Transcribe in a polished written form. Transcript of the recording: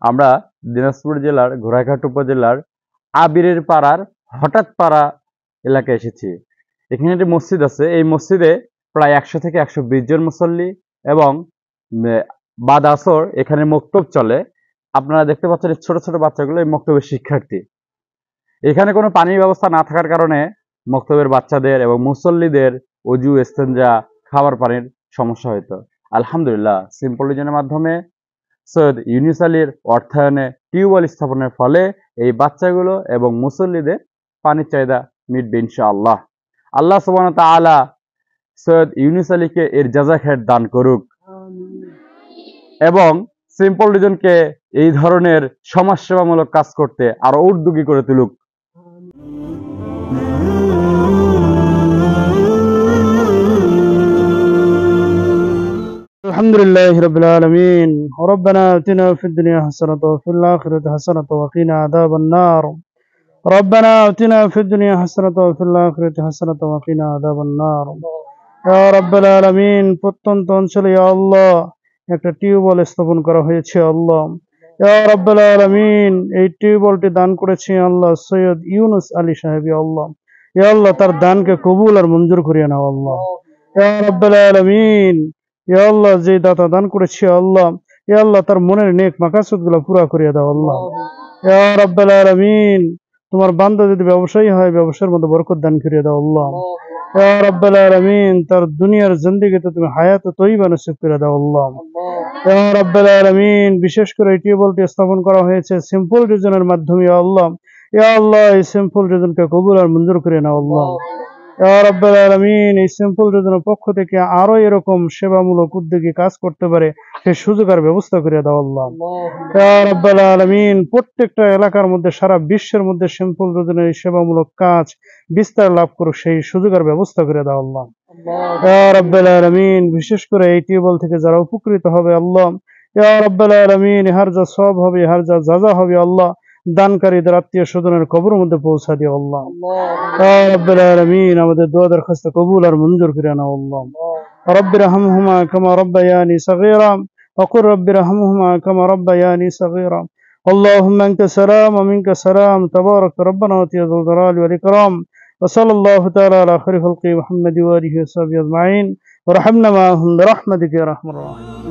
আমরা দিনাজপুর জেলার ঘোড়াঘাট উপজেলার আবিরের পাড়ার হঠাৎ পাড়া এলাকায় এসেছি। এখানে একটি মসজিদ আছে। এই মসজিদে প্রায় 100 থেকে 120 জন মুসল্লি এবং বাদ আসর এখানে মক্তব চলে। আপনারা দেখতে পাচ্ছেন ছোট ছোট বাচ্চাগুলো এই মক্তবের শিক্ষার্থী। এখানে কোনো পানির ব্যবস্থা না থাকার কারণে মক্তবের বাচ্চাদের এবং মুসল্লিদের অজু, ইস্তেঞ্জা, খাবার পানির সমস্যা হতো। আলহামদুলিল্লাহ, সিম্পল রিজনের মাধ্যমে সৈয়দ ইউনুস আলীর অর্থায়নে টিউবওয়েল স্থাপনের ফলে এই বাচ্চাগুলো এবং মুসল্লিদের পানির চাহিদা মিটবে ইনশাআল্লাহ। আল্লাহ সুবহানাহু ওয়া তাআলা সৈয়দ ইউনুস আলীকে এর জাযা খায়ের দান করুক এবং সিম্পল রিজনকে এই ধরনের সমাজসেবামূলক কাজ করতে আরো উদ্যোগী করে তুলুক। الحمدلله رب العالمين ربنا آتنا في الدنيا حسنة وفي الآخرة حسنة وقنا عذاب النار ربنا آتنا في الدنيا حسنة وفي الآخرة حسنة وقنا عذاب النار يا رب العالمين প্রত্যন্ত অঞ্চলে ইয়া আল্লাহ একটা টিউবওয়েল স্থাপন করা হয়েছে আল্লাহ। ইয়া রাব্বুল আলামিন এই টিউবওয়েলটি দান করেছে আল্লাহ সৈয়দ ইউনুস আলী সাহেব। ইয়া আল্লাহ, ইয়া আল্লাহ তার দানকে কবুল আর মঞ্জুর করিয়ে নাও আল্লাহ। ইয়া রাব্বুল আলামিন, ইয়া আল্লাহ যে দাতা দান করেছে আল্লাহ, ইয়া আল্লাহ তার মনের নেক মাকাসুদগুলো পুরা করিয়ে দাও আল্লাহ। ইয়া রাব্বুল আলামিন, তোমার বান্দা যদি ব্যবসায়ী হয় ব্যবসার মধ্যে বরকত দান করিয়ে দাও আল্লাহ। ইয়া রাব্বুল আলামিন, তার দুনিয়ার জিন্দেগিতে তুমি হায়াত তৈয়বা নসিব করে দাও আল্লাহ। ইয়া রাব্বুল আলামিন, বিশেষ করে এই টিউবওয়েলটি স্থাপন করা হয়েছে সিম্পল রিজনের মাধ্যমে। ইয়া আল্লাহ, ইয়া আল্লাহ এই সিম্পল রিজনকে কবুল আর মঞ্জুর করে নাও আল্লাহ। ইয়া রাব্বুল আলামিন, এই সিম্পল রিজনের পক্ষ থেকে আরো এরকম সেবামূলক উদ্যোগী কাজ করতে পারে সেই সুযোগ আর ব্যবস্থা করে দাও আল্লাহ। ইয়া রাব্বুল আলামিন, প্রত্যেকটা এলাকার মধ্যে সারা বিশ্বের মধ্যে সিম্পল রিজনের এই সেবামূলক কাজ বিস্তার লাভ করুক সেই সুযোগ আর ব্যবস্থা করে দাও আল্লাহ। ইয়া রাব্বুল আলামিন, বিশেষ করে এই টিউবওয়েল থেকে যারা উপকৃত হবে আল্লাহ, ইয়া রাব্বুল আলামিন হার যা সওয়াব হবে, হার যা জাযা হবে আল্লাহ, দানকারীদের আত্মীয় স্বজনের কবরের মধ্যে পৌঁছা দিও আল্লাহ। ইয়া রাব্বুল আলামিন, আমাদের দোয়া দরখাস্ত কবুল আর মঞ্জুর করে নাও আল্লাহ। রব্বিরহামহুমা কামা রাব্বায়ানি সগীরা ওয়া কুর রব্বিরহামহুমা কামা রাব্বায়ানি সগীরা। اللهم انت سلام ومنك سلام تبارك ربنا وتعالى ذو الجلال والاكرام وصلى الله تعالى على خير خلق محمد واله وصحبه اجمعين ورحمنا معهم برحمتك يا ارحم الراحمين.